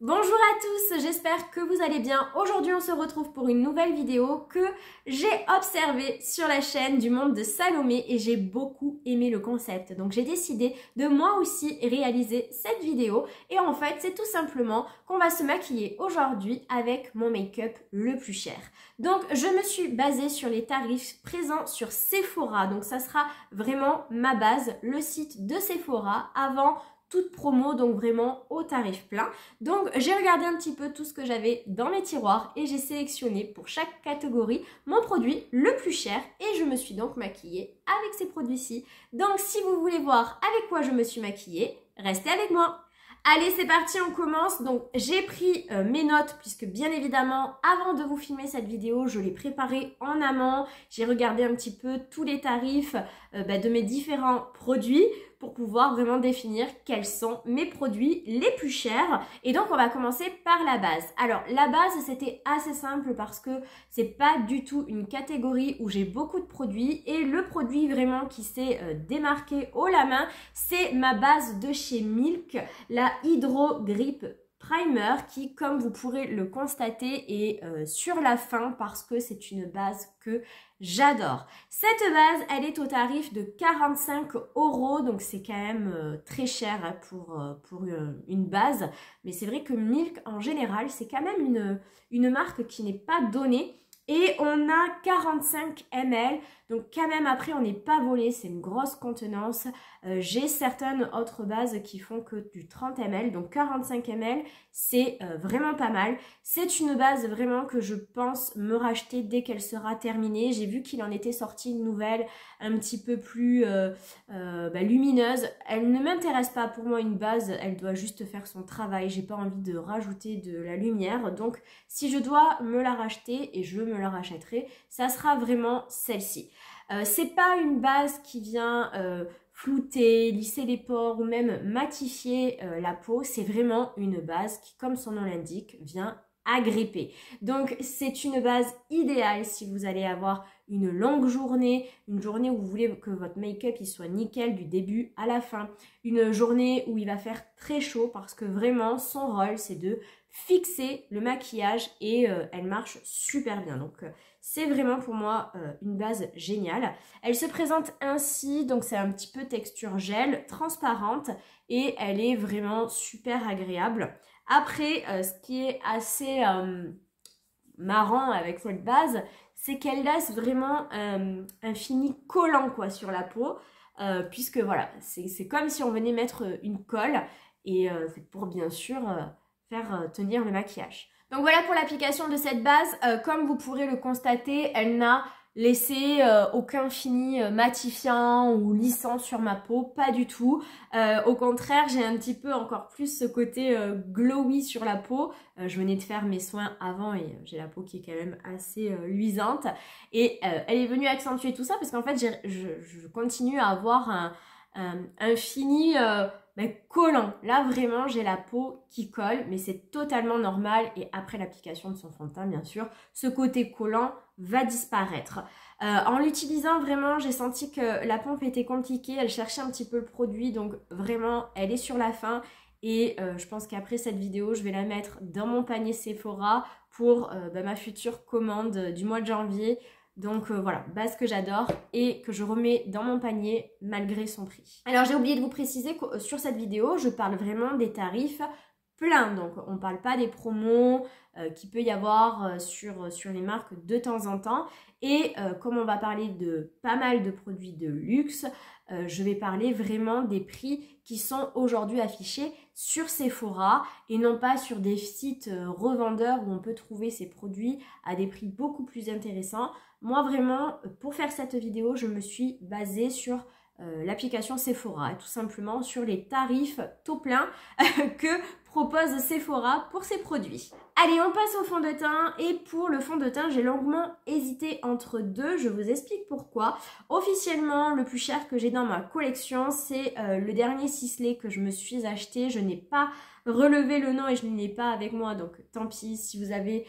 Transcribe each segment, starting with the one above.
Bonjour à tous, j'espère que vous allez bien. Aujourd'hui on se retrouve pour une nouvelle vidéo que j'ai observée sur la chaîne du monde de Salomé et j'ai beaucoup aimé le concept. Donc j'ai décidé de moi aussi réaliser cette vidéo et en fait c'est tout simplement qu'on va se maquiller aujourd'hui avec mon make-up le plus cher. Donc je me suis basée sur les tarifs présents sur Sephora, donc ça sera vraiment ma base, le site de Sephora avant toute promo, donc vraiment au tarif plein. Donc j'ai regardé un petit peu tout ce que j'avais dans mes tiroirs et j'ai sélectionné pour chaque catégorie mon produit le plus cher et je me suis donc maquillée avec ces produits-ci. Donc si vous voulez voir avec quoi je me suis maquillée, restez avec moi. Allez, c'est parti, on commence. Donc j'ai pris mes notes puisque bien évidemment avant de vous filmer cette vidéo, je l'ai préparée en amont. J'ai regardé un petit peu tous les tarifs de mes différents produits pour pouvoir vraiment définir quels sont mes produits les plus chers. Et donc on va commencer par la base. Alors la base c'était assez simple parce que c'est pas du tout une catégorie où j'ai beaucoup de produits et le produit vraiment qui s'est démarqué haut la main, c'est ma base de chez Milk, la Hydro Grip Primer qui, comme vous pourrez le constater, est sur la fin parce que c'est une base que j'adore. Cette base, elle est au tarif de 45 €, donc c'est quand même très cher hein, pour une base. Mais c'est vrai que Milk, en général, c'est quand même une marque qui n'est pas donnée. Et on a 45 ml, donc quand même après on n'est pas volé, c'est une grosse contenance. J'ai certaines autres bases qui font que du 30 ml, donc 45 ml, c'est vraiment pas mal. C'est une base vraiment que je pense me racheter dès qu'elle sera terminée. J'ai vu qu'il en était sorti une nouvelle un petit peu plus lumineuse. Elle ne m'intéresse pas, pour moi une base, elle doit juste faire son travail. J'ai pas envie de rajouter de la lumière, donc si je dois me la racheter, et je me la rachèterai, ça sera vraiment celle-ci. C'est pas une base qui vient flouter, lisser les pores ou même matifier la peau, c'est vraiment une base qui, comme son nom l'indique, vient agripper. Donc c'est une base idéale si vous allez avoir une longue journée, une journée où vous voulez que votre make-up il soit nickel du début à la fin, une journée où il va faire très chaud parce que vraiment son rôle c'est de fixer le maquillage et elle marche super bien. Donc c'est vraiment pour moi une base géniale. Elle se présente ainsi, donc c'est un petit peu texture gel, transparente et elle est vraiment super agréable. Après, ce qui est assez marrant avec cette base, c'est qu'elle laisse vraiment un fini collant quoi sur la peau, puisque voilà, c'est comme si on venait mettre une colle et c'est pour bien sûr faire tenir le maquillage. Donc voilà pour l'application de cette base. Comme vous pourrez le constater, elle n'a laissé aucun fini matifiant ou lissant sur ma peau, pas du tout. Au contraire, j'ai un petit peu encore plus ce côté glowy sur la peau. Je venais de faire mes soins avant et j'ai la peau qui est quand même assez luisante. Et elle est venue accentuer tout ça parce qu'en fait, je continue à avoir un fini collant. Là vraiment j'ai la peau qui colle, mais c'est totalement normal et après l'application de son fond de teint bien sûr, ce côté collant va disparaître. En l'utilisant vraiment j'ai senti que la pompe était compliquée, elle cherchait un petit peu le produit, donc vraiment elle est sur la fin et je pense qu'après cette vidéo je vais la mettre dans mon panier Sephora pour ma future commande du mois de janvier. Donc voilà, base que j'adore et que je remets dans mon panier malgré son prix. Alors j'ai oublié de vous préciser que sur cette vidéo, je parle vraiment des tarifs pleins. Donc on ne parle pas des promos qu'il peut y avoir sur les marques de temps en temps. Et comme on va parler de pas mal de produits de luxe, je vais parler vraiment des prix qui sont aujourd'hui affichés sur Sephora et non pas sur des sites revendeurs où on peut trouver ces produits à des prix beaucoup plus intéressants. Moi vraiment, pour faire cette vidéo, je me suis basée sur l'application Sephora, tout simplement sur les tarifs taux plein que propose Sephora pour ses produits. Allez, on passe au fond de teint et pour le fond de teint, j'ai longuement hésité entre deux, je vous explique pourquoi. Officiellement, le plus cher que j'ai dans ma collection, c'est le dernier Sisley que je me suis acheté. Je n'ai pas relevé le nom et je ne l'ai pas avec moi, donc tant pis si vous avez,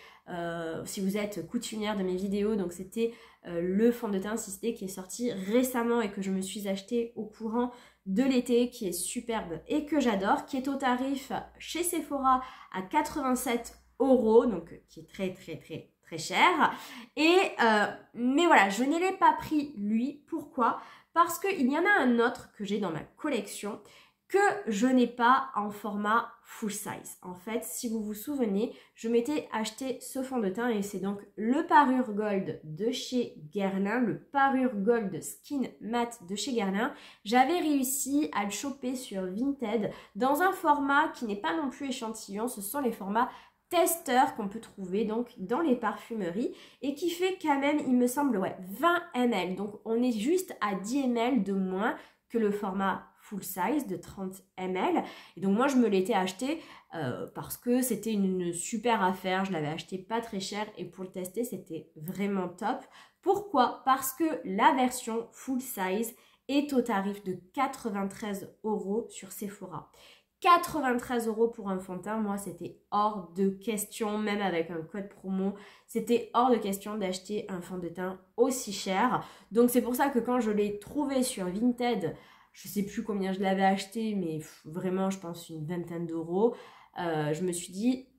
si vous êtes coutumière de mes vidéos. Donc c'était le fond de teint Sisley qui est sorti récemment et que je me suis acheté au courant de l'été qui est superbe et que j'adore, qui est au tarif chez Sephora à 87 €, donc qui est très cher. Mais voilà, je ne l'ai pas pris lui. Pourquoi? Parce qu'il y en a un autre que j'ai dans ma collection que je n'ai pas en format full size. En fait, si vous vous souvenez, je m'étais acheté ce fond de teint et c'est donc le Parure Gold de chez Guerlain, le Parure Gold Skin Matte de chez Guerlain. J'avais réussi à le choper sur Vinted dans un format qui n'est pas non plus échantillon, ce sont les formats testeurs qu'on peut trouver donc dans les parfumeries et qui fait quand même, il me semble, 20 ml. Donc on est juste à 10 ml de moins que le format full size de 30 ml. Et donc moi je me l'étais acheté parce que c'était une super affaire, je l'avais acheté pas très cher et pour le tester c'était vraiment top. Pourquoi? Parce que la version full size est au tarif de 93 € sur Sephora. 93 € pour un fond de teint, moi c'était hors de question, même avec un code promo, c'était hors de question d'acheter un fond de teint aussi cher. Donc c'est pour ça que quand je l'ai trouvé sur Vinted, je sais plus combien je l'avais acheté, mais vraiment je pense une vingtaine d'euros, je me suis dit,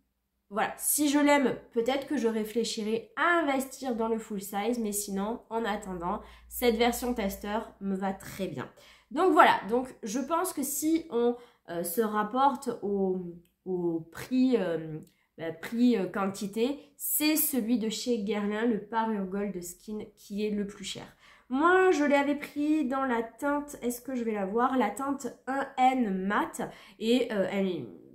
voilà, si je l'aime, peut-être que je réfléchirai à investir dans le full size, mais sinon, en attendant, cette version testeur me va très bien. Donc voilà, donc je pense que si on se rapporte au prix, quantité, c'est celui de chez Guerlain, le Parure Gold Skin, qui est le plus cher. Moi, je l'avais pris dans la teinte, est-ce que je vais la voir? La teinte 1N mat et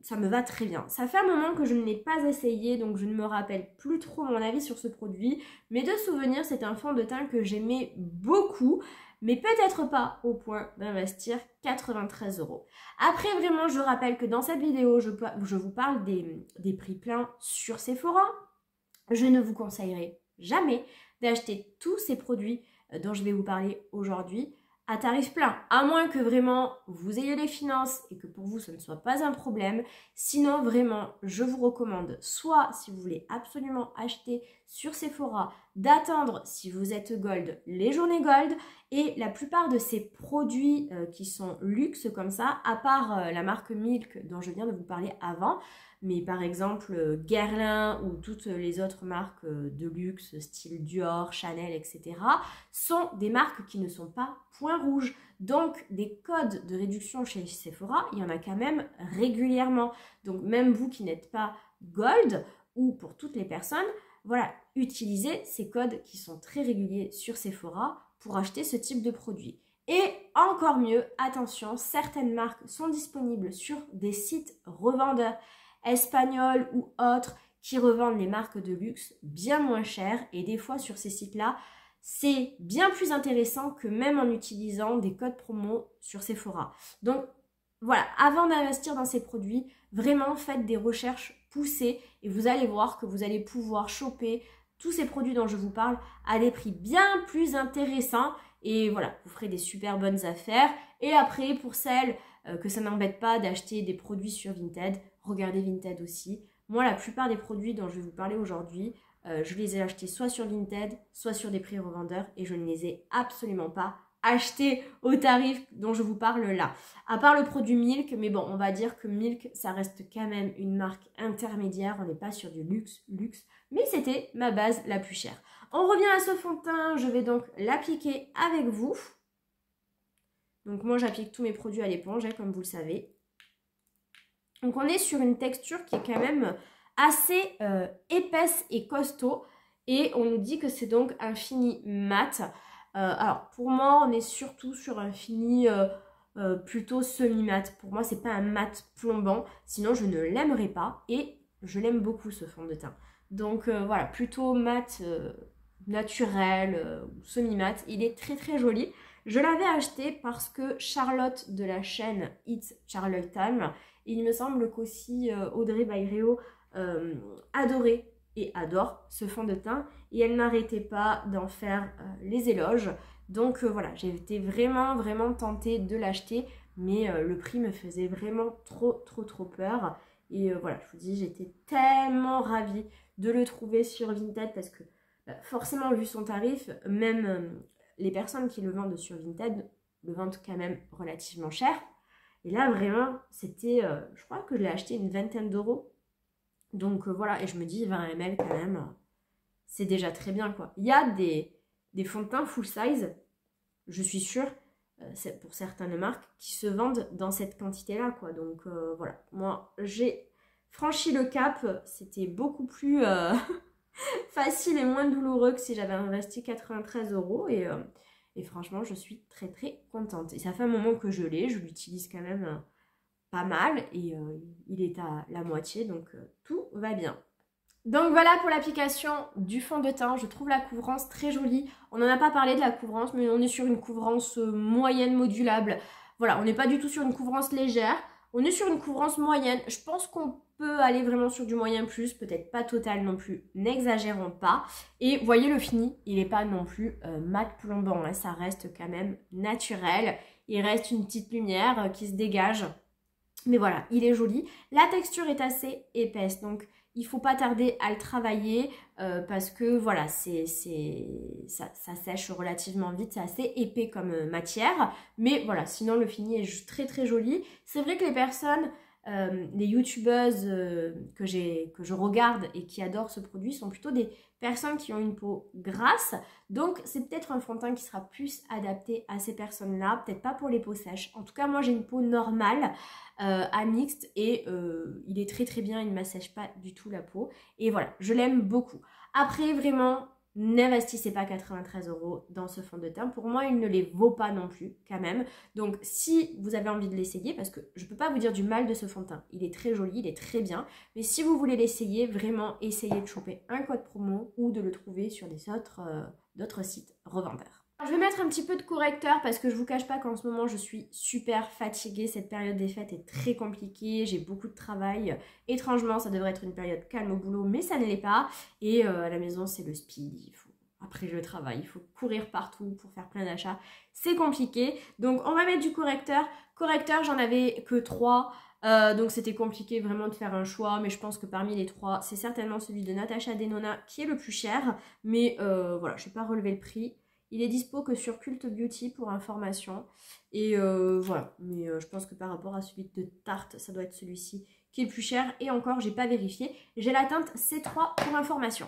ça me va très bien. Ça fait un moment que je ne l'ai pas essayé, donc je ne me rappelle plus trop mon avis sur ce produit. Mais de souvenir, c'est un fond de teint que j'aimais beaucoup, mais peut-être pas au point d'investir 93 €. Après, vraiment, je rappelle que dans cette vidéo, je vous parle des prix pleins sur Sephora. Je ne vous conseillerais jamais d'acheter tous ces produits dont je vais vous parler aujourd'hui à tarif plein, à moins que vraiment vous ayez les finances et que pour vous ce ne soit pas un problème. Sinon vraiment je vous recommande, soit si vous voulez absolument acheter sur Sephora, d'attendre si vous êtes gold les journées gold. Et la plupart de ces produits qui sont luxe comme ça, à part la marque Milk dont je viens de vous parler avant, mais par exemple Guerlain ou toutes les autres marques de luxe style Dior, Chanel, etc. sont des marques qui ne sont pas point rouge. Donc des codes de réduction chez Sephora, il y en a quand même régulièrement. Donc même vous qui n'êtes pas gold ou pour toutes les personnes, voilà, utilisez ces codes qui sont très réguliers sur Sephora pour acheter ce type de produit. Et encore mieux, attention, certaines marques sont disponibles sur des sites revendeurs espagnols ou autres qui revendent les marques de luxe bien moins chères et des fois sur ces sites-là, c'est bien plus intéressant que même en utilisant des codes promo sur Sephora. Donc voilà, avant d'investir dans ces produits, vraiment faites des recherches poussées et vous allez voir que vous allez pouvoir choper tous ces produits dont je vous parle à des prix bien plus intéressants et voilà, vous ferez des super bonnes affaires. Et après, pour celles que ça n'embête pas d'acheter des produits sur Vinted, regardez Vinted aussi. Moi, la plupart des produits dont je vais vous parler aujourd'hui, je les ai achetés soit sur Vinted, soit sur des prix revendeurs et je ne les ai absolument pas achetés au tarif dont je vous parle là. À part le produit Milk, mais bon, on va dire que Milk, ça reste quand même une marque intermédiaire, on n'est pas sur du luxe, mais c'était ma base la plus chère. On revient à ce fond de teint, je vais donc l'appliquer avec vous. Donc moi, j'applique tous mes produits à l'éponge, comme vous le savez. Donc on est sur une texture qui est quand même assez épaisse et costaud. Et on nous dit que c'est donc un fini mat. Alors pour moi, on est surtout sur un fini plutôt semi-mat. Pour moi, c'est pas un mat plombant. Sinon, je ne l'aimerais pas. Et je l'aime beaucoup ce fond de teint. Donc voilà, plutôt mat naturel ou semi-mat. Il est très joli. Je l'avais acheté parce que Charlotte de la chaîne It's Charlotte Time, il me semble qu'aussi Audrey Bayreo adorait et adore ce fond de teint et elle n'arrêtait pas d'en faire les éloges. Donc voilà, j'ai été vraiment tentée de l'acheter, mais le prix me faisait vraiment trop peur. Et voilà, je vous dis, j'étais tellement ravie de le trouver sur Vinted parce que forcément, vu son tarif, même les personnes qui le vendent sur Vinted le vendent quand même relativement cher. Et là, vraiment, c'était, je crois que je l'ai acheté une vingtaine d'euros. Donc voilà, et je me dis 20 ml quand même, c'est déjà très bien quoi. Il y a des fonds de teint full size, je suis sûre, c'est pour certaines marques, qui se vendent dans cette quantité-là quoi. Donc voilà, moi j'ai franchi le cap, c'était beaucoup plus facile et moins douloureux que si j'avais investi 93 euros et franchement je suis très très contente. Et ça fait un moment que je l'ai, je l'utilise quand même pas mal et il est à la moitié donc tout va bien. Donc voilà pour l'application du fond de teint, je trouve la couvrance très jolie. On n'en a pas parlé de la couvrance mais on est sur une couvrance moyenne modulable. Voilà, on n'est pas du tout sur une couvrance légère, on est sur une couvrance moyenne. Je pense qu'on peut aller vraiment sur du moyen plus, peut-être pas total non plus, n'exagérons pas. Et vous voyez le fini, il n'est pas non plus mat plombant, hein, ça reste quand même naturel. Il reste une petite lumière qui se dégage. Mais voilà, il est joli. La texture est assez épaisse, donc il ne faut pas tarder à le travailler parce que voilà, ça sèche relativement vite. C'est assez épais comme matière. Mais voilà, sinon le fini est très très joli. C'est vrai que les personnes, les youtubeuses que je regarde et qui adorent ce produit sont plutôt des personnes qui ont une peau grasse. Donc c'est peut-être un fond de teint qui sera plus adapté à ces personnes-là. Peut-être pas pour les peaux sèches. En tout cas, moi j'ai une peau normale. À mixte et il est très très bien, il ne m'assèche pas du tout la peau et voilà, je l'aime beaucoup. Après vraiment, n'investissez pas 93 euros dans ce fond de teint, pour moi il ne les vaut pas non plus quand même. Donc si vous avez envie de l'essayer, parce que je ne peux pas vous dire du mal de ce fond de teint, il est très joli, il est très bien, mais si vous voulez l'essayer, vraiment essayez de choper un code promo ou de le trouver sur des d'autres sites revendeurs. Je vais mettre un petit peu de correcteur parce que je vous cache pas qu'en ce moment je suis super fatiguée. Cette période des fêtes est très compliquée, j'ai beaucoup de travail. Étrangement, ça devrait être une période calme au boulot, mais ça ne l'est pas. Et à la maison, c'est le speed. Après le travail, il faut courir partout pour faire plein d'achats. C'est compliqué. Donc on va mettre du correcteur. Correcteur, j'en avais que 3. Donc c'était compliqué vraiment de faire un choix, mais je pense que parmi les 3, c'est certainement celui de Natasha Denona qui est le plus cher. Mais voilà, je ne vais pas relever le prix. Il est dispo que sur Cult Beauty pour information. Et voilà, mais je pense que par rapport à celui de Tarte, ça doit être celui-ci qui est le plus cher. Et encore, j'ai pas vérifié. J'ai la teinte C3 pour information.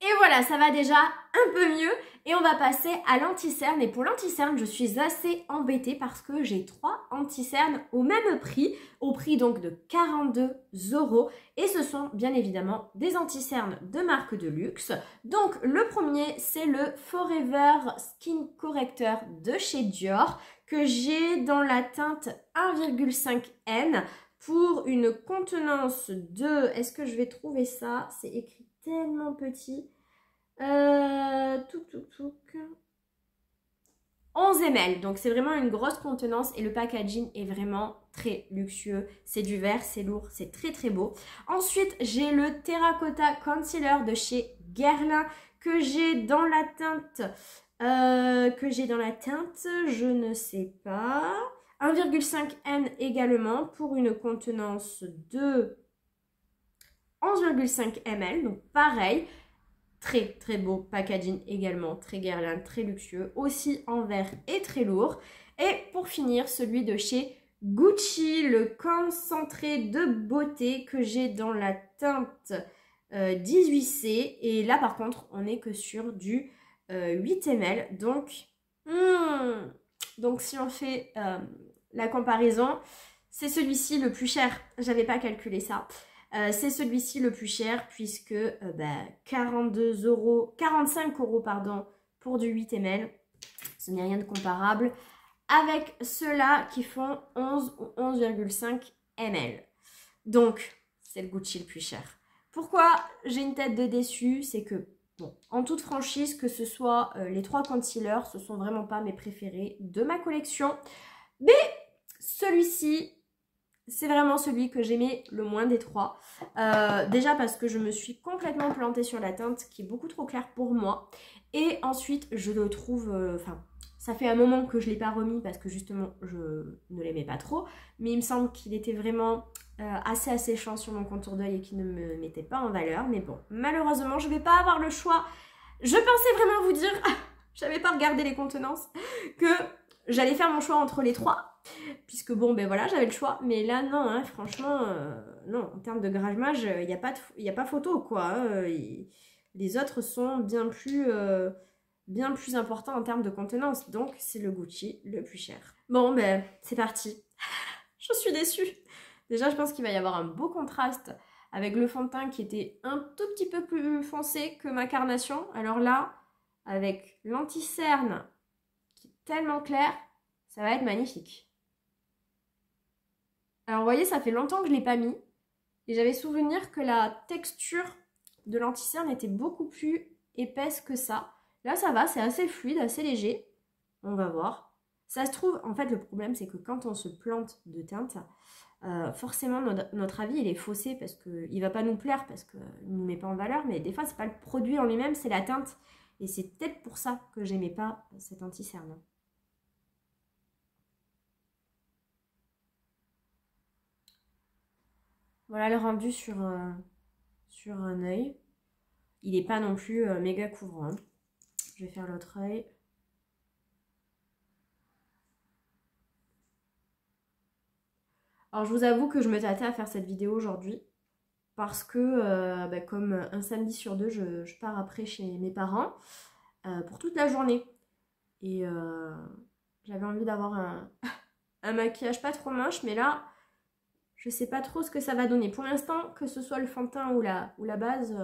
Et voilà, ça va déjà un peu mieux et on va passer à l'anti-cerne. Et pour l'anti-cerne, je suis assez embêtée parce que j'ai 3 anti-cernes au même prix, au prix donc de 42 euros. Et ce sont bien évidemment des anti-cernes de marque de luxe. Donc le premier, c'est le Forever Skin Corrector de chez Dior que j'ai dans la teinte 1,5N pour une contenance de... Est-ce que je vais trouver ça? C'est écrit tellement petit. 11 ml, donc c'est vraiment une grosse contenance et le packaging est vraiment très luxueux. C'est du verre, c'est lourd, c'est très très beau. Ensuite, j'ai le Terracotta Concealer de chez Guerlain que j'ai dans la teinte, je ne sais pas, 1,5N également pour une contenance de 11,5 ml, donc pareil, très très beau packaging également, très Guerlain, très luxueux, aussi en verre et très lourd. Et pour finir, celui de chez Gucci, le concentré de beauté que j'ai dans la teinte 18C. Et là par contre, on n'est que sur du 8 ml, donc si on fait la comparaison, c'est celui-ci le plus cher, j'avais pas calculé ça. C'est celui-ci le plus cher puisque 45 euros pardon, pour du 8 ml. Ce n'est rien de comparable avec ceux-là qui font 11 ou 11,5 ml. Donc, c'est le Gucci le plus cher. Pourquoi j'ai une tête de déçue? C'est que, bon, en toute franchise, que ce soit les 3 concealers, ce sont vraiment pas mes préférés de ma collection. Mais celui-ci... c'est vraiment celui que j'aimais le moins des 3. Déjà parce que je me suis complètement plantée sur la teinte qui est beaucoup trop claire pour moi. Et ensuite, je le trouve... ça fait un moment que je ne l'ai pas remis parce que justement, je ne l'aimais pas trop. Mais il me semble qu'il était vraiment assez asséchant sur mon contour d'œil et qu'il ne me mettait pas en valeur. Mais bon, malheureusement, je ne vais pas avoir le choix. Je pensais vraiment vous dire j'avais pas regardé les contenances, que j'allais faire mon choix entre les 3. Puisque bon, ben voilà, j'avais le choix. Mais là, non, hein, franchement, non. En termes de grammage, il n'y a pas photo, quoi. Hein, les autres sont bien plus importants en termes de contenance. Donc, c'est le Gucci le plus cher. Bon, ben, c'est parti. Je suis déçue. Déjà, je pense qu'il va y avoir un beau contraste avec le fond de teint qui était un tout petit peu plus foncé que ma carnation. Alors là, avec l'anti-cerne qui est tellement clair, ça va être magnifique. Alors vous voyez, ça fait longtemps que je ne l'ai pas mis. Et j'avais souvenir que la texture de l'anti-cerne était beaucoup plus épaisse que ça. Là, ça va, c'est assez fluide, assez léger. On va voir. Ça se trouve, en fait, le problème, c'est que quand on se plante de teinte, forcément, notre avis, il est faussé parce qu'il ne va pas nous plaire, parce qu'il ne nous met pas en valeur. Mais des fois, ce n'est pas le produit en lui-même, c'est la teinte. Et c'est peut-être pour ça que j'aimais pas cet anti-cerne. Voilà le rendu sur un œil. Il n'est pas non plus méga couvrant. Je vais faire l'autre œil. Alors je vous avoue que je me tâtais à faire cette vidéo aujourd'hui. Parce que comme un samedi sur deux, je pars après chez mes parents pour toute la journée. Et j'avais envie d'avoir un maquillage pas trop moche, mais là, je sais pas trop ce que ça va donner. Pour l'instant, que ce soit le fond de teint ou la base,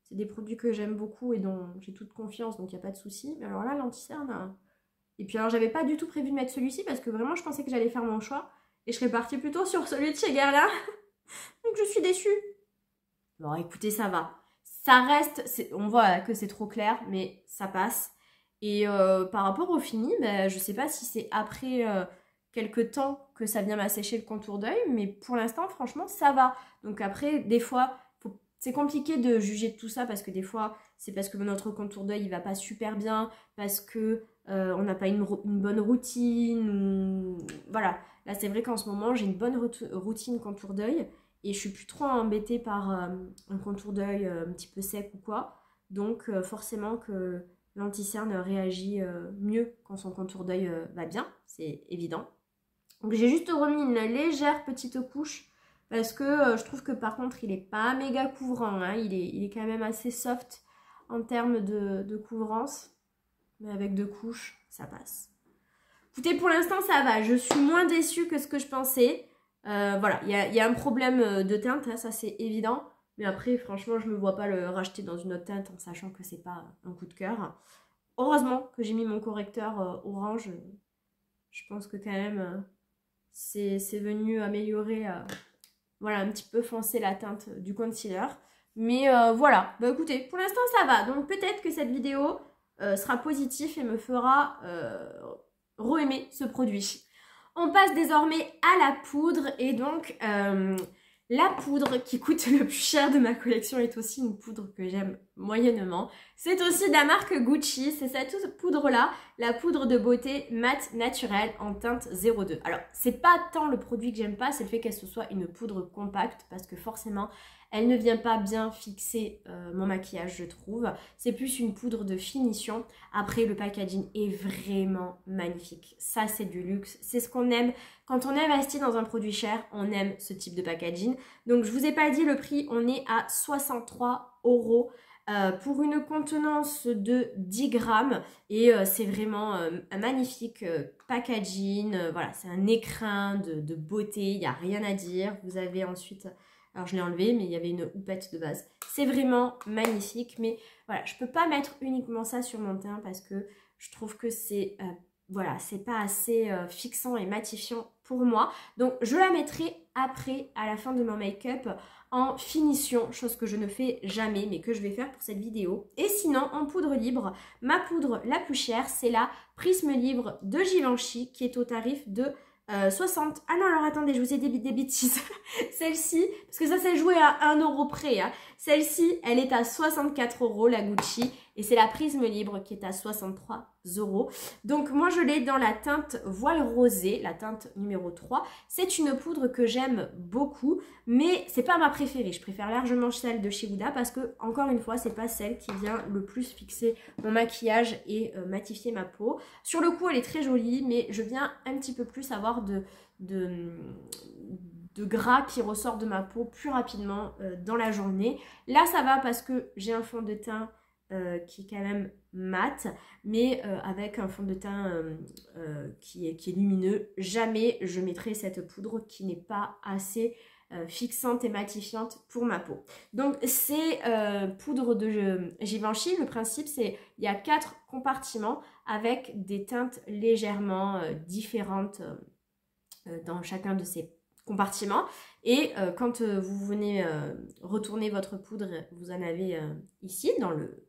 c'est des produits que j'aime beaucoup et dont j'ai toute confiance, donc il n'y a pas de souci. Mais alors là, l'anti-cerne... Et puis alors, j'avais pas du tout prévu de mettre celui-ci parce que vraiment, je pensais que j'allais faire mon choix. Et je serais partie plutôt sur celui de chez Guerlain. Donc je suis déçue. Bon, écoutez, ça va. Ça reste... On voit que c'est trop clair, mais ça passe. Et par rapport au fini, ben, je sais pas si c'est après... quelques temps que ça vient m'assécher le contour d'œil, mais pour l'instant, franchement, ça va. Donc après, des fois, c'est compliqué de juger de tout ça parce que des fois, c'est parce que notre contour d'œil, il va pas super bien, parce que on n'a pas une bonne routine. Voilà. Là, c'est vrai qu'en ce moment, j'ai une bonne routine contour d'œil et je suis plus trop embêtée par un contour d'œil un petit peu sec ou quoi. Donc forcément que l'anti-cerne réagit mieux quand son contour d'œil va bien, c'est évident. Donc j'ai juste remis une légère petite couche parce que je trouve que par contre il est pas méga couvrant, hein. Il est quand même assez soft en termes de couvrance, mais avec 2 couches ça passe. Écoutez, pour l'instant ça va, je suis moins déçue que ce que je pensais. Voilà, il y a un problème de teinte, hein, ça c'est évident, mais après franchement je me vois pas le racheter dans une autre teinte en sachant que c'est pas un coup de cœur. Heureusement que j'ai mis mon correcteur orange, je pense que quand même... c'est venu améliorer, voilà, un petit peu foncer la teinte du concealer. Mais voilà, bah écoutez, pour l'instant ça va. Donc peut-être que cette vidéo sera positive et me fera re-aimer ce produit. On passe désormais à la poudre et donc la poudre qui coûte le plus cher de ma collection est aussi une poudre que j'aime moyennement. C'est aussi de la marque Gucci, c'est cette poudre-là, la poudre de beauté mat naturelle en teinte 02. Alors, c'est pas tant le produit que j'aime pas, c'est le fait qu'elle soit une poudre compacte parce que forcément, elle ne vient pas bien fixer mon maquillage, je trouve. C'est plus une poudre de finition. Après, le packaging est vraiment magnifique. Ça, c'est du luxe. C'est ce qu'on aime. Quand on investit dans un produit cher, on aime ce type de packaging. Donc, je vous ai pas dit le prix. On est à 63 € pour une contenance de 10 grammes. Et c'est vraiment un magnifique packaging. Voilà, c'est un écrin de beauté. Il n'y a rien à dire. Vous avez ensuite... Alors je l'ai enlevé, mais il y avait une houppette de base. C'est vraiment magnifique, mais voilà, je peux pas mettre uniquement ça sur mon teint parce que je trouve que c'est voilà, c'est pas assez fixant et matifiant pour moi. Donc je la mettrai après, à la fin de mon make-up, en finition, chose que je ne fais jamais, mais que je vais faire pour cette vidéo. Et sinon, en poudre libre, ma poudre la plus chère, c'est la Prisme Libre de Givenchy, qui est au tarif de 60. Ah non, alors attendez, je vous ai dit des bêtises. Celle-ci, parce que ça s'est joué à 1 € près. Hein. Celle-ci, elle est à 64 €, la Gucci. et c'est la Prisme Libre qui est à 63 €. Donc moi je l'ai dans la teinte Voile Rosé, la teinte numéro 3. C'est une poudre que j'aime beaucoup, mais c'est pas ma préférée. Je préfère largement celle de chez Huda parce que, encore une fois, c'est pas celle qui vient le plus fixer mon maquillage et matifier ma peau. Sur le coup elle est très jolie, mais je viens un petit peu plus avoir de gras qui ressort de ma peau plus rapidement dans la journée. Là ça va parce que j'ai un fond de teint qui est quand même mat, mais avec un fond de teint qui est lumineux. Jamais je mettrai cette poudre qui n'est pas assez fixante et matifiante pour ma peau. Donc c'est poudre de Givenchy. Le principe c'est il y a 4 compartiments avec des teintes légèrement différentes dans chacun de ces compartiments, et quand vous venez retourner votre poudre, vous en avez ici dans le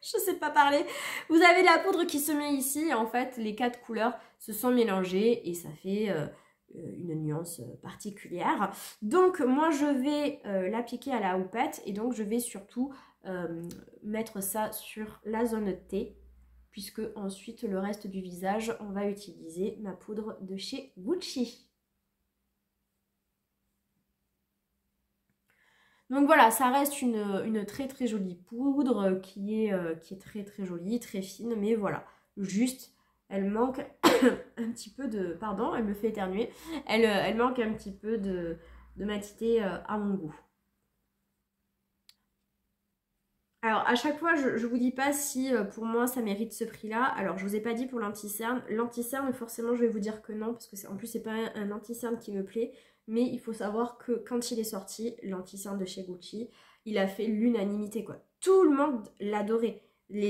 je sais pas parler, vous avez la poudre qui se met ici, et en fait les 4 couleurs se sont mélangées et ça fait une nuance particulière. Donc moi je vais l'appliquer à la houppette, et donc je vais surtout mettre ça sur la zone T, puisque ensuite le reste du visage on va utiliser ma poudre de chez Gucci. Donc voilà, ça reste une très très jolie poudre qui est très très jolie, très fine, mais voilà, juste, elle manque un petit peu de... Pardon, elle me fait éternuer. Elle manque un petit peu de matité à mon goût. Alors à chaque fois je vous dis pas si pour moi ça mérite ce prix là. Alors je vous ai pas dit pour l'anti-cerne. L'anti-cerne forcément je vais vous dire que non, parce que en plus c'est pas un anti-cerne qui me plaît. Mais il faut savoir que quand il est sorti, l'anti-cerne de chez Gucci, il a fait l'unanimité quoi. Tout le monde l'adorait. Il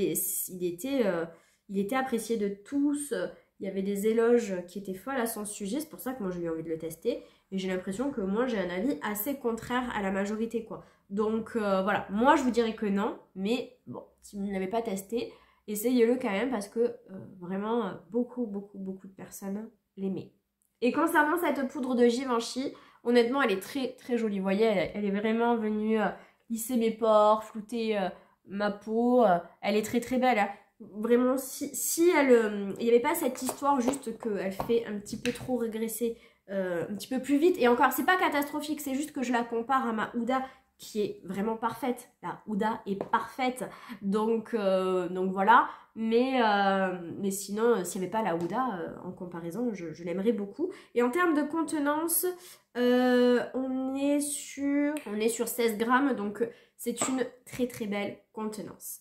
était apprécié de tous. Il y avait des éloges qui étaient folles à son sujet. C'est pour ça que moi j'ai eu envie de le tester. Et j'ai l'impression que moi j'ai un avis assez contraire à la majorité quoi. Donc voilà, moi je vous dirais que non, mais bon, si vous ne l'avez pas testé, essayez-le quand même parce que vraiment beaucoup de personnes l'aimaient. Et concernant cette poudre de Givenchy, honnêtement elle est très très jolie, vous voyez, elle est vraiment venue lisser mes pores, flouter ma peau, elle est très très belle, hein. Vraiment, si elle, il n'y avait pas cette histoire juste qu'elle fait un petit peu trop régresser, un petit peu plus vite, et encore c'est pas catastrophique, c'est juste que je la compare à ma Huda qui est vraiment parfaite. La Huda est parfaite, donc voilà. Mais sinon, s'il n'y avait pas la Huda en comparaison, je l'aimerais beaucoup. Et en termes de contenance, on est sur 16 grammes, donc c'est une très très belle contenance.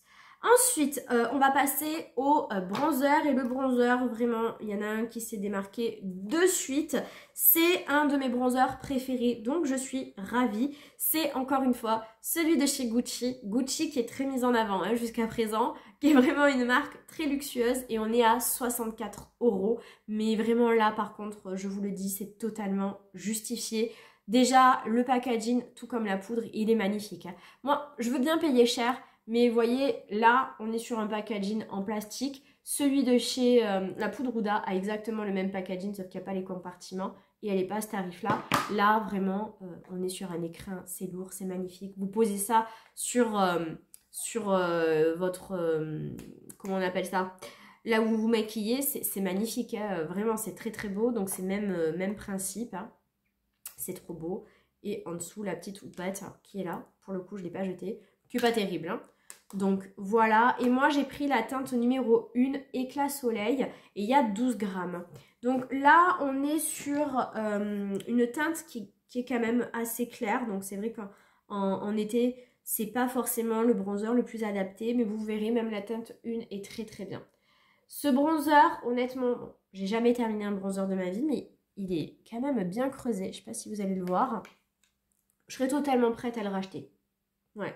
Ensuite, on va passer au bronzer, et le bronzer, vraiment, il y en a un qui s'est démarqué de suite. C'est un de mes bronzers préférés, donc je suis ravie. C'est encore une fois celui de chez Gucci. Gucci qui est très mis en avant hein, jusqu'à présent, qui est vraiment une marque très luxueuse, et on est à 64 €. Mais vraiment là, par contre, je vous le dis, c'est totalement justifié. Déjà, le packaging, tout comme la poudre, il est magnifique. Hein. Moi, je veux bien payer cher, mais vous voyez, là, on est sur un packaging en plastique. Celui de chez la poudre Huda a exactement le même packaging, sauf qu'il n'y a pas les compartiments. Et elle n'est pas à ce tarif-là. Là, vraiment, on est sur un écrin. C'est lourd, c'est magnifique. Vous posez ça sur votre... comment on appelle ça? Là où vous vous maquillez, c'est magnifique. Hein. Vraiment, c'est très très beau. Donc, c'est même principe. Hein. C'est trop beau. Et en dessous, la petite houppette qui est là. Pour le coup, je ne l'ai pas jetée. Qui n'est pas terrible. Hein. Donc voilà, et moi j'ai pris la teinte numéro 1 Éclat Soleil, et il y a 12 grammes. Donc là on est sur une teinte qui est quand même assez claire, donc c'est vrai qu'en été c'est pas forcément le bronzer le plus adapté, mais vous verrez même la teinte 1 est très très bien. Ce bronzer, honnêtement, bon, j'ai jamais terminé un bronzer de ma vie, mais il est quand même bien creusé, je sais pas si vous allez le voir. Je serais totalement prête à le racheter, ouais.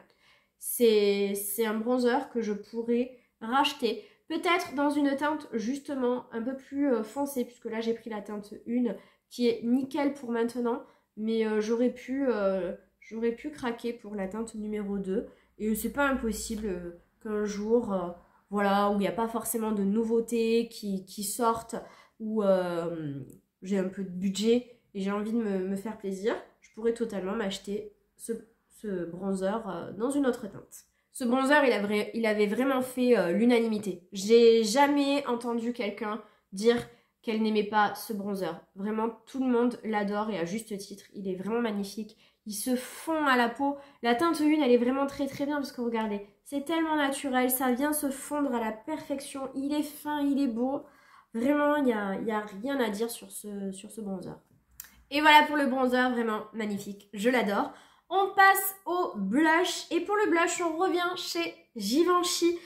C'est un bronzer que je pourrais racheter. Peut-être dans une teinte justement un peu plus foncée, puisque là j'ai pris la teinte 1 qui est nickel pour maintenant. Mais j'aurais pu craquer pour la teinte numéro 2. Et c'est pas impossible qu'un jour, voilà, où il n'y a pas forcément de nouveautés qui sortent, où j'ai un peu de budget et j'ai envie de me faire plaisir, je pourrais totalement m'acheter ce bronzer dans une autre teinte. Ce bronzer, il avait vraiment fait l'unanimité. J'ai jamais entendu quelqu'un dire qu'elle n'aimait pas ce bronzer. Vraiment, tout le monde l'adore et à juste titre. Il est vraiment magnifique. Il se fond à la peau. La teinte 1, elle est vraiment très très bien parce que regardez, c'est tellement naturel. Ça vient se fondre à la perfection. Il est fin, il est beau. Vraiment, il n'y a rien à dire sur ce bronzer. Et voilà pour le bronzer, vraiment magnifique. Je l'adore. On passe au blush. Et pour le blush, on revient chez Givenchy.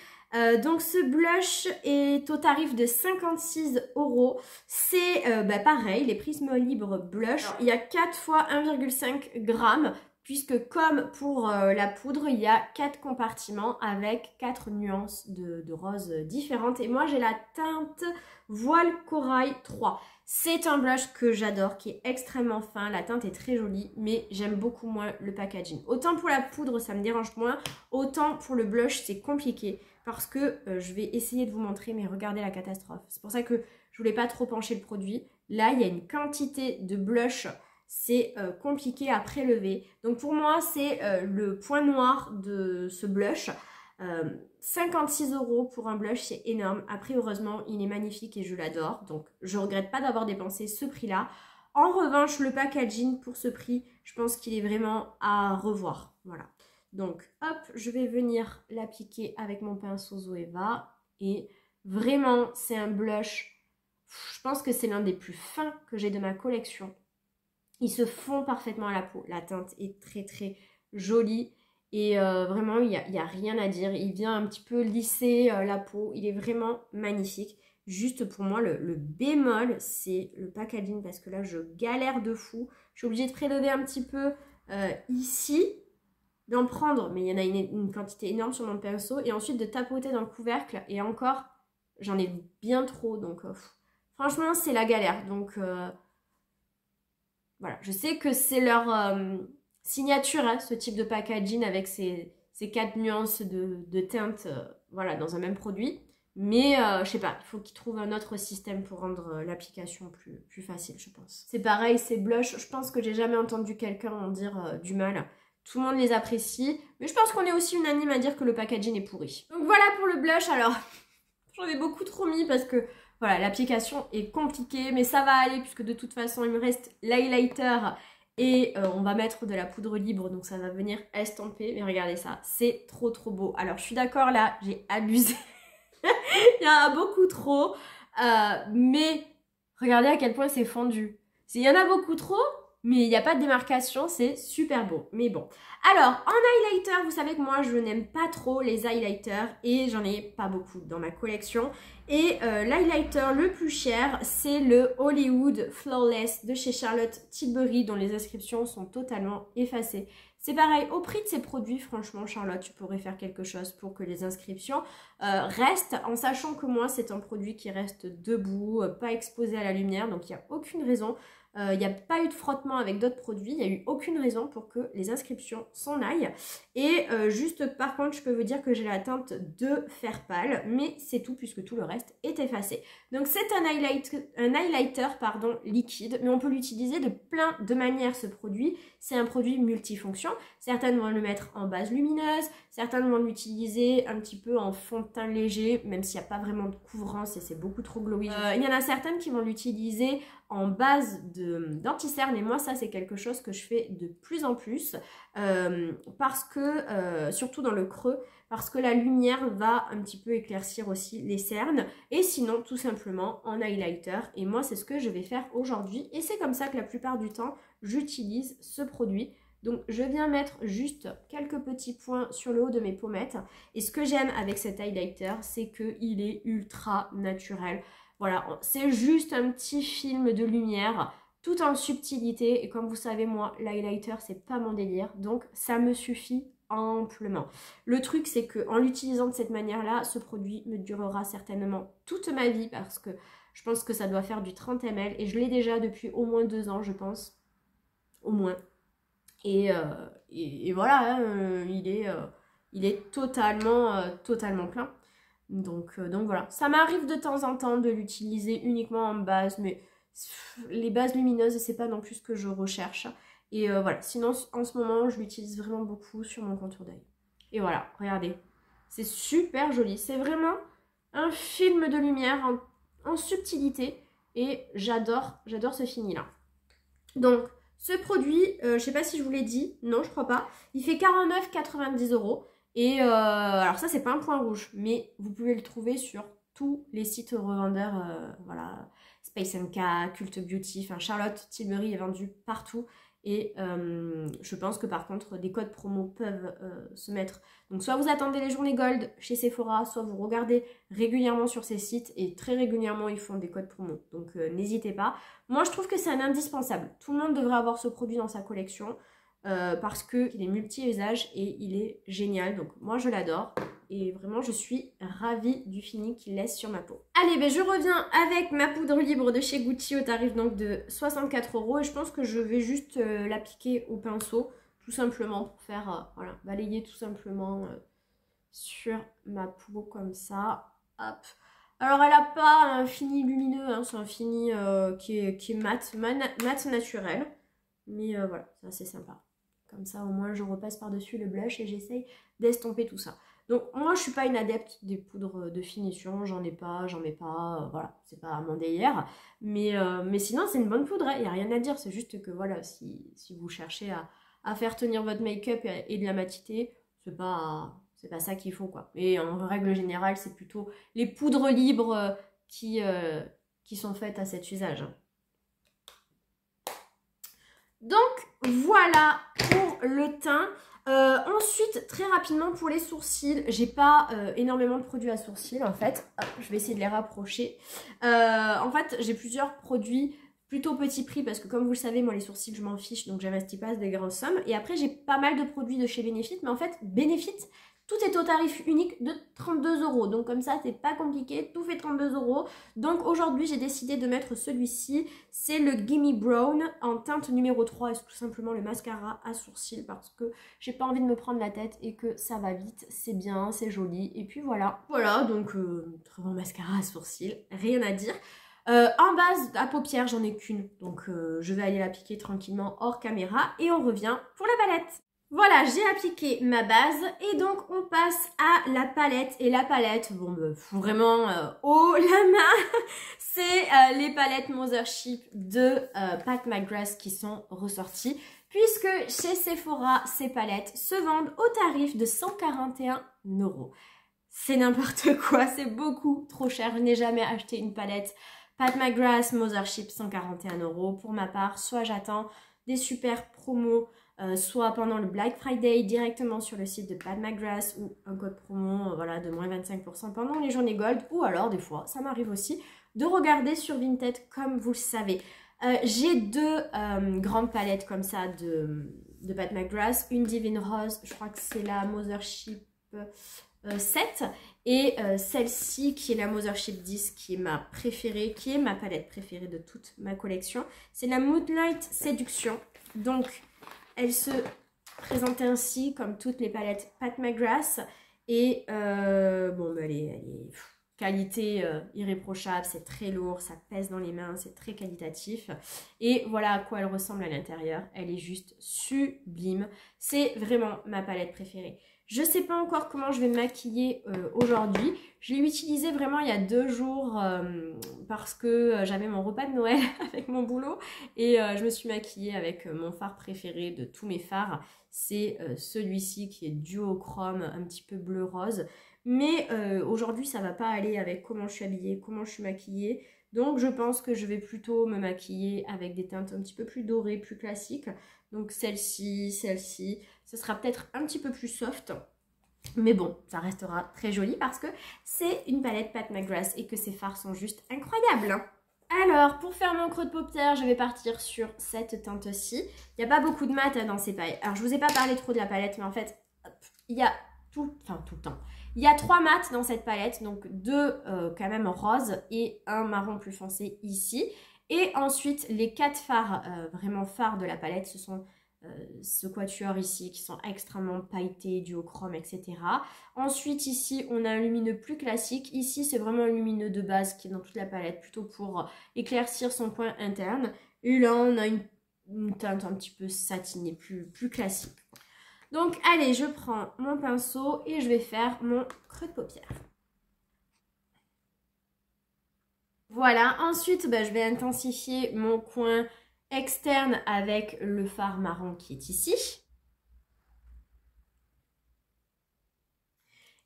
Donc ce blush est au tarif de 56 €. C'est pareil, les Prisme Libre Blush. Il y a 4 fois 1,5 g. Puisque comme pour la poudre, il y a 4 compartiments avec 4 nuances de rose différentes. Et moi, j'ai la teinte Voile Corail 3. C'est un blush que j'adore, qui est extrêmement fin. La teinte est très jolie, mais j'aime beaucoup moins le packaging. Autant pour la poudre, ça me dérange moins. Autant pour le blush, c'est compliqué. Parce que je vais essayer de vous montrer, mais regardez la catastrophe. C'est pour ça que je voulais pas trop pencher le produit. Là, il y a une quantité de blush. C'est compliqué à prélever. Donc pour moi, c'est le point noir de ce blush. 56 € pour un blush, c'est énorme. Après, heureusement, il est magnifique et je l'adore. Donc, je regrette pas d'avoir dépensé ce prix-là. En revanche, le packaging pour ce prix, je pense qu'il est vraiment à revoir. Voilà. Donc, hop, je vais venir l'appliquer avec mon pinceau Zoeva. Et vraiment, c'est un blush. Je pense que c'est l'un des plus fins que j'ai de ma collection. Il se fond parfaitement à la peau. La teinte est très, très jolie. Et vraiment, il n'y a rien à dire. Il vient un petit peu lisser la peau. Il est vraiment magnifique. Juste pour moi, le bémol, c'est le packaging. Parce que là, je galère de fou. Je suis obligée de prélever un petit peu ici. D'en prendre, mais il y en a une quantité énorme sur mon pinceau. Et ensuite de tapoter dans le couvercle. Et encore, j'en ai bien trop. Donc, franchement, c'est la galère. Donc, voilà. Je sais que c'est leur... signature, hein, ce type de packaging avec ces 4 nuances de teintes voilà, dans un même produit. Mais je sais pas, il faut qu'ils trouvent un autre système pour rendre l'application plus facile, je pense. C'est pareil, ces blushs, je pense que j'ai jamais entendu quelqu'un en dire du mal. Tout le monde les apprécie, mais je pense qu'on est aussi unanime à dire que le packaging est pourri. Donc voilà pour le blush. Alors, j'en ai beaucoup trop mis parce que voilà, l'application est compliquée, mais ça va aller puisque de toute façon, il me reste l'highlighter. Et on va mettre de la poudre libre, donc ça va venir estomper. Mais regardez ça, c'est trop trop beau. Alors je suis d'accord là, j'ai abusé. Il y en a beaucoup trop. Mais regardez à quel point c'est fondu. Il y en a beaucoup trop, mais il n'y a pas de démarcation, c'est super beau. Mais bon. Alors, en highlighter, vous savez que moi, je n'aime pas trop les highlighters et j'en ai pas beaucoup dans ma collection. Et l'highlighter le plus cher, c'est le Hollywood Flawless de chez Charlotte Tilbury, dont les inscriptions sont totalement effacées. C'est pareil, au prix de ces produits, franchement, Charlotte, tu pourrais faire quelque chose pour que les inscriptions restent, en sachant que moi, c'est un produit qui reste debout, pas exposé à la lumière, donc il n'y a aucune raison. Il n'y a pas eu de frottement avec d'autres produits, il n'y a eu aucune raison pour que les inscriptions s'en aillent. Et juste par contre, je peux vous dire que j'ai la teinte de fer pâle, mais c'est tout puisque tout le reste est effacé. Donc c'est un highlighter liquide, mais on peut l'utiliser de plein de manières ce produit. C'est un produit multifonction. Certaines vont le mettre en base lumineuse, certaines vont l'utiliser un petit peu en fond de teint léger, même s'il n'y a pas vraiment de couvrance et c'est beaucoup trop glowy. Il y en a certaines qui vont l'utiliser en base d'anti-cerne et moi ça c'est quelque chose que je fais de plus en plus parce que surtout dans le creux, parce que la lumière va un petit peu éclaircir aussi les cernes et sinon tout simplement en highlighter et moi c'est ce que je vais faire aujourd'hui et c'est comme ça que la plupart du temps j'utilise ce produit. Donc je viens mettre juste quelques petits points sur le haut de mes pommettes et ce que j'aime avec cet highlighter c'est qu'il est ultra naturel. Voilà, c'est juste un petit film de lumière, tout en subtilité. Et comme vous savez, moi, l'highlighter, c'est pas mon délire. Donc, ça me suffit amplement. Le truc, c'est qu'en l'utilisant de cette manière-là, ce produit me durera certainement toute ma vie. Parce que je pense que ça doit faire du 30 ml. Et je l'ai déjà depuis au moins 2 ans, je pense. Au moins. Et voilà, hein, il est totalement plein. Donc voilà, ça m'arrive de temps en temps de l'utiliser uniquement en base, mais les bases lumineuses, c'est pas non plus ce que je recherche. Et voilà, sinon en ce moment, je l'utilise vraiment beaucoup sur mon contour d'œil. Et voilà, regardez. C'est super joli. C'est vraiment un film de lumière en subtilité. Et j'adore ce fini-là. Donc, ce produit, je sais pas si je vous l'ai dit. Non, je crois pas. Il fait 49,90 €. Et alors ça, c'est pas un point rouge. Mais vous pouvez le trouver sur tous les sites revendeurs. Voilà, Space NK, Cult Beauty. Enfin, Charlotte Tilbury est vendue partout. Et je pense que par contre des codes promo peuvent se mettre. Donc soit vous attendez les journées gold chez Sephora, soit vous regardez régulièrement sur ces sites et très régulièrement ils font des codes promo. Donc n'hésitez pas. Moi je trouve que c'est un indispensable. Tout le monde devrait avoir ce produit dans sa collection parce qu'il est multi-usage et il est génial. Donc moi je l'adore. Et vraiment, je suis ravie du fini qu'il laisse sur ma peau. Allez, ben je reviens avec ma poudre libre de chez Gucci au tarif donc de 64 €. Et je pense que je vais juste l'appliquer au pinceau, tout simplement, pour faire, voilà, balayer tout simplement sur ma peau comme ça. Hop. Alors, elle n'a pas un fini lumineux, hein, c'est un fini qui est mat naturel. Mais voilà, c'est assez sympa. Comme ça, au moins, je repasse par-dessus le blush et j'essaye d'estomper tout ça. Donc moi je suis pas une adepte des poudres de finition, j'en mets pas, voilà, c'est pas mon délire. Mais sinon c'est une bonne poudre, il n'y a rien à dire, c'est juste que voilà, si vous cherchez à faire tenir votre make-up et de la matité, c'est pas ça qu'il faut quoi. Et en règle générale c'est plutôt les poudres libres qui sont faites à cet usage. Donc voilà pour le teint. Ensuite, très rapidement pour les sourcils, j'ai pas énormément de produits à sourcils en fait. Hop, je vais essayer de les rapprocher. En fait, j'ai plusieurs produits plutôt petit prix parce que comme vous le savez, moi les sourcils je m'en fiche donc j'investis pas des grosses sommes. Et après, j'ai pas mal de produits de chez Benefit, mais en fait, Benefit, tout est au tarif unique de 32 €. Donc comme ça, c'est pas compliqué, tout fait 32 €. Donc aujourd'hui, j'ai décidé de mettre celui-ci. C'est le Gimme Brown en teinte numéro 3 et c'est tout simplement le mascara à sourcils parce que j'ai pas envie de me prendre la tête et que ça va vite. C'est bien, c'est joli. Et puis voilà. Voilà, donc très bon mascara à sourcils, rien à dire. En base à paupières, j'en ai qu'une. Donc je vais aller l'appliquer tranquillement hors caméra et on revient pour la palette. Voilà, j'ai appliqué ma base et donc on passe à la palette. Et la palette, bon, vraiment haut la main, c'est les palettes Mothership de Pat McGrath qui sont ressorties. Puisque chez Sephora, ces palettes se vendent au tarif de 141 €. C'est n'importe quoi, c'est beaucoup trop cher. Je n'ai jamais acheté une palette Pat McGrath Mothership 141 €. Pour ma part, soit j'attends des super promos, soit pendant le Black Friday directement sur le site de Pat McGrath ou un code promo voilà, de moins 25% pendant les journées gold, ou alors des fois ça m'arrive aussi de regarder sur Vinted comme vous le savez. J'ai deux grandes palettes comme ça de Pat McGrath, une Divine Rose, je crois que c'est la Mothership 7 et celle-ci qui est la Mothership 10 qui est ma préférée, qui est ma palette préférée de toute ma collection. C'est la Moonlight Séduction, donc elle se présente ainsi comme toutes les palettes Pat McGrath et bon, elle est qualité irréprochable, c'est très lourd, ça pèse dans les mains, c'est très qualitatif et voilà à quoi elle ressemble à l'intérieur. Elle est juste sublime, c'est vraiment ma palette préférée. Je ne sais pas encore comment je vais me maquiller aujourd'hui. Je l'ai utilisé vraiment il y a 2 jours parce que j'avais mon repas de Noël avec mon boulot et je me suis maquillée avec mon fard préféré de tous mes fards. C'est celui-ci qui est duochrome, un petit peu bleu rose. Mais aujourd'hui ça ne va pas aller avec comment je suis habillée, comment je suis maquillée. Donc je pense que je vais plutôt me maquiller avec des teintes un petit peu plus dorées, plus classiques. Donc celle-ci, ce sera peut-être un petit peu plus soft. Mais bon, ça restera très joli parce que c'est une palette Pat McGrath et que ses fards sont juste incroyables. Alors, pour faire mon creux de paupières, je vais partir sur cette teinte-ci. Il n'y a pas beaucoup de mat dans ces palettes. Alors, je ne vous ai pas parlé trop de la palette, mais en fait, hop, il y a tout le temps. Il y a 3 mats dans cette palette, donc 2 quand même roses et un marron plus foncé ici. Et ensuite, les 4 fards, vraiment fards de la palette, ce sont ce quatuor ici qui sont extrêmement pailletés, duochrome, etc. Ensuite, ici, on a un lumineux plus classique. Ici, c'est vraiment un lumineux de base qui est dans toute la palette, plutôt pour éclaircir son coin interne. Et là, on a une teinte un petit peu satinée, plus classique. Donc allez, je prends mon pinceau et je vais faire mon creux de paupière. Voilà, ensuite je vais intensifier mon coin externe avec le fard marron qui est ici.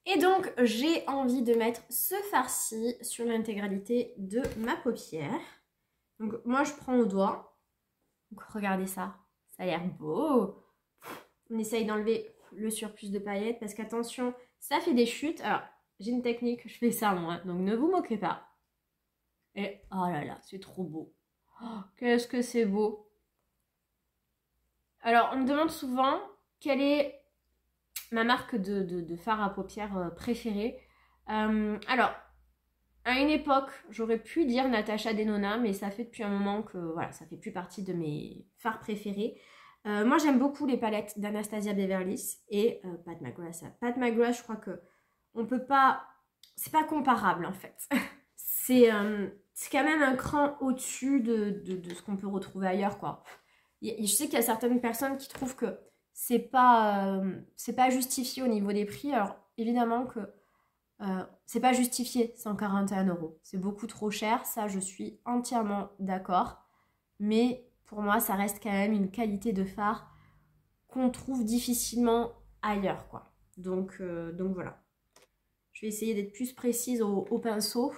Et donc, j'ai envie de mettre ce fard-ci sur l'intégralité de ma paupière. Donc, moi, je prends au doigt. Donc, regardez ça. Ça a l'air beau. On essaye d'enlever le surplus de paillettes parce qu'attention, ça fait des chutes. Alors, j'ai une technique, je fais ça moi. Donc, ne vous moquez pas. Et oh là là, c'est trop beau. Oh, qu'est-ce que c'est beau. Alors, on me demande souvent quelle est ma marque de fard à paupières préférée. Alors, à une époque, j'aurais pu dire Natasha Denona, mais ça fait depuis un moment que voilà, ça fait plus partie de mes fards préférés. Moi, j'aime beaucoup les palettes d'Anastasia Beverly Hills et Pat McGrath. Pat McGrath, je crois que on peut pas, c'est pas comparable en fait. C'est quand même un cran au-dessus de ce qu'on peut retrouver ailleurs, quoi. Je sais qu'il y a certaines personnes qui trouvent que c'est pas justifié au niveau des prix. Alors évidemment que c'est pas justifié 141 €. C'est beaucoup trop cher, ça je suis entièrement d'accord. Mais pour moi ça reste quand même une qualité de fard qu'on trouve difficilement ailleurs, quoi. Donc voilà. Je vais essayer d'être plus précise au pinceau.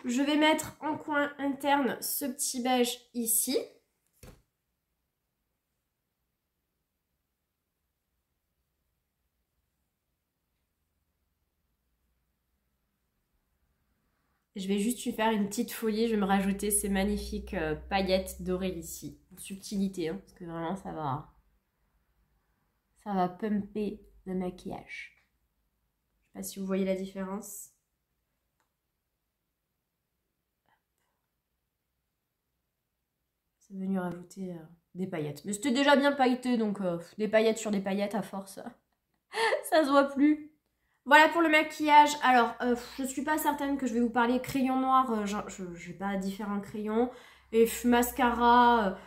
Je vais mettre en coin interne ce petit beige ici. Je vais juste lui faire une petite folie. Je vais me rajouter ces magnifiques paillettes dorées ici. En subtilité, hein, parce que vraiment ça va pumper le maquillage. Je ne sais pas si vous voyez la différence. C'est venu rajouter des paillettes. Mais c'était déjà bien pailleté, donc des paillettes sur des paillettes à force. Ça se voit plus. Voilà pour le maquillage. Alors, je suis pas certaine que je vais vous parler crayon noir. Je n'ai pas différents crayons. Et mascara,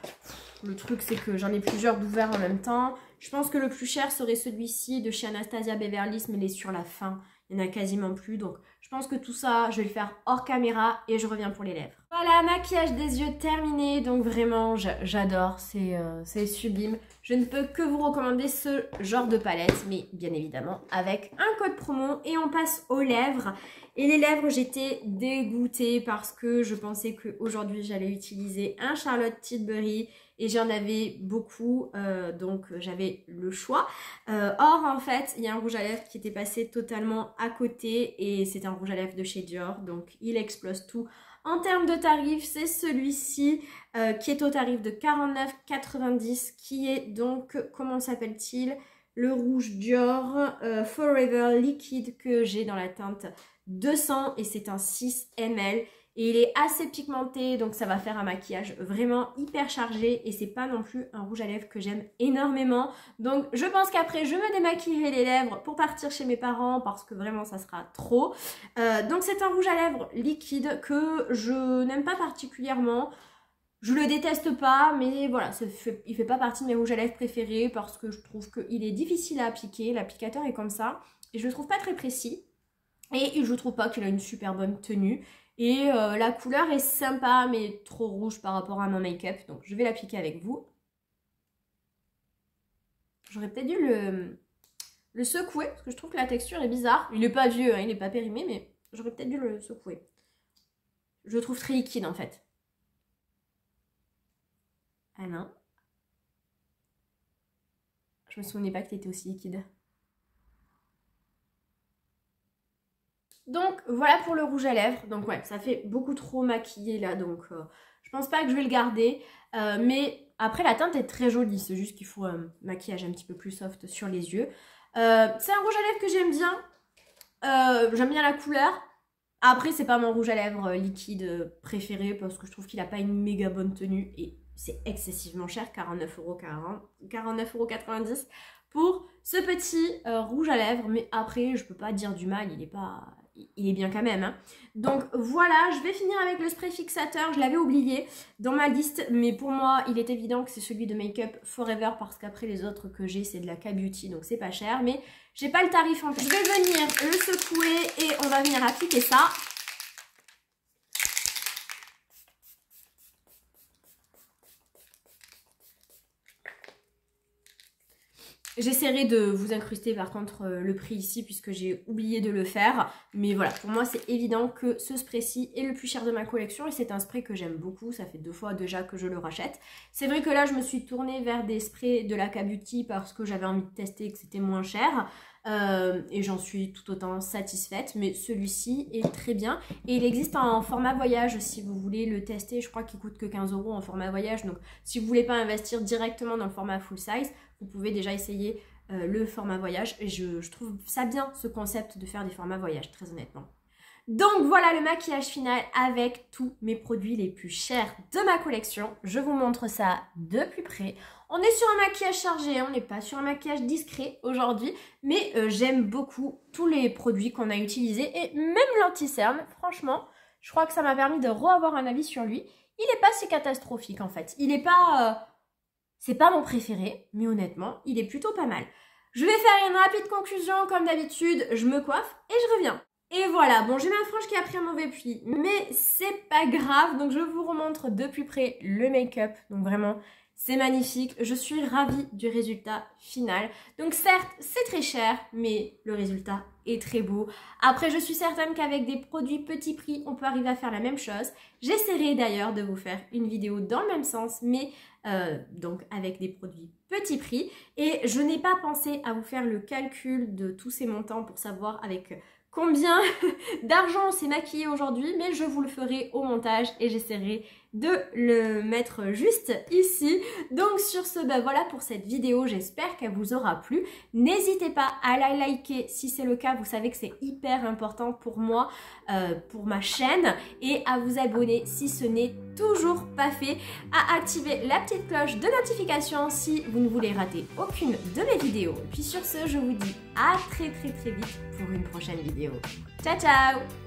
le truc c'est que j'en ai plusieurs d'ouverts en même temps. Je pense que le plus cher serait celui-ci de chez Anastasia Beverly Hills, mais il est sur la fin. Il n'y en a quasiment plus. Donc, je pense que tout ça, je vais le faire hors caméra et je reviens pour les lèvres. Voilà, maquillage des yeux terminé. Donc vraiment, j'adore. C'est sublime. Je ne peux que vous recommander ce genre de palette, mais bien évidemment avec un code promo. Et on passe aux lèvres. Et les lèvres, j'étais dégoûtée parce que je pensais qu'aujourd'hui, j'allais utiliser un Charlotte Tilbury et j'en avais beaucoup, donc j'avais le choix. Or, en fait, il y a un rouge à lèvres qui était passé totalement à côté et c'est un rouge à lèvres de chez Dior, donc il explose tout. En termes de tarif, c'est celui-ci qui est au tarif de 49,90 € qui est donc, comment s'appelle-t-il? Le rouge Dior Forever Liquid que j'ai dans la teinte 200 et c'est un 6 ml. Et il est assez pigmenté, donc ça va faire un maquillage vraiment hyper chargé. Et c'est pas non plus un rouge à lèvres que j'aime énormément. Donc je pense qu'après je me démaquillerai les lèvres pour partir chez mes parents parce que vraiment ça sera trop. Donc c'est un rouge à lèvres liquide que je n'aime pas particulièrement. Je le déteste pas, mais voilà, il fait pas partie de mes rouges à lèvres préférés parce que je trouve qu'il est difficile à appliquer. L'applicateur est comme ça et je le trouve pas très précis. Et je trouve pas qu'il a une super bonne tenue. Et la couleur est sympa, mais trop rouge par rapport à mon make-up. Donc, je vais l'appliquer avec vous. J'aurais peut-être dû le secouer, parce que je trouve que la texture est bizarre. Il n'est pas vieux, hein, il n'est pas périmé, mais j'aurais peut-être dû le secouer. Je le trouve très liquide, en fait. Ah non. Je me souvenais pas que tu étais aussi liquide. Donc voilà pour le rouge à lèvres. Donc ouais, ça fait beaucoup trop maquillé là, donc je pense pas que je vais le garder. Mais après la teinte est très jolie, c'est juste qu'il faut un maquillage un petit peu plus soft sur les yeux. C'est un rouge à lèvres que j'aime bien. J'aime bien la couleur. Après c'est pas mon rouge à lèvres liquide préféré parce que je trouve qu'il a pas une méga bonne tenue et c'est excessivement cher, 49,90 € pour ce petit rouge à lèvres. Mais après je peux pas dire du mal, il est pas il est bien quand même. Hein. Donc voilà, je vais finir avec le spray fixateur. Je l'avais oublié dans ma liste, mais pour moi, il est évident que c'est celui de Make Up Forever parce qu'après les autres que j'ai, c'est de la K-Beauty, donc c'est pas cher. Mais j'ai pas le tarif en tête. Je vais venir le secouer et on va venir appliquer ça. J'essaierai de vous incruster par contre le prix ici puisque j'ai oublié de le faire. Mais voilà, pour moi c'est évident que ce spray-ci est le plus cher de ma collection et c'est un spray que j'aime beaucoup. Ça fait 2 fois déjà que je le rachète. C'est vrai que là je me suis tournée vers des sprays de la K-Beauty parce que j'avais envie de tester que c'était moins cher. Et j'en suis tout autant satisfaite, mais celui-ci est très bien et il existe en format voyage si vous voulez le tester. Je crois qu'il coûte que 15 € en format voyage, donc si vous voulez pas investir directement dans le format full size, vous pouvez déjà essayer le format voyage et je trouve ça bien ce concept de faire des formats voyage, très honnêtement. Donc voilà le maquillage final avec tous mes produits les plus chers de ma collection. Je vous montre ça de plus près. On est sur un maquillage chargé, on n'est pas sur un maquillage discret aujourd'hui, mais j'aime beaucoup tous les produits qu'on a utilisés et même l'anti-cerne, franchement, je crois que ça m'a permis de revoir un avis sur lui. Il n'est pas si catastrophique en fait, il n'est pas... c'est pas mon préféré, mais honnêtement, il est plutôt pas mal. Je vais faire une rapide conclusion comme d'habitude, je me coiffe et je reviens. Et voilà, bon j'ai ma frange qui a pris un mauvais pli, mais c'est pas grave, donc je vous remontre de plus près le make-up, donc vraiment c'est magnifique, je suis ravie du résultat final. Donc certes c'est très cher, mais le résultat est très beau. Après je suis certaine qu'avec des produits petit prix, on peut arriver à faire la même chose. J'essaierai d'ailleurs de vous faire une vidéo dans le même sens, mais donc avec des produits petit prix. Et je n'ai pas pensé à vous faire le calcul de tous ces montants pour savoir avec combien d'argent on s'est maquillé aujourd'hui, mais je vous le ferai au montage et j'essaierai de le mettre juste ici. Donc sur ce, ben voilà pour cette vidéo, j'espère qu'elle vous aura plu. N'hésitez pas à la liker si c'est le cas, vous savez que c'est hyper important pour moi, pour ma chaîne, et à vous abonner si ce n'est toujours pas fait, à activer la petite cloche de notification si vous ne voulez rater aucune de mes vidéos. Et puis sur ce, je vous dis à très vite pour une prochaine vidéo. Ciao ciao!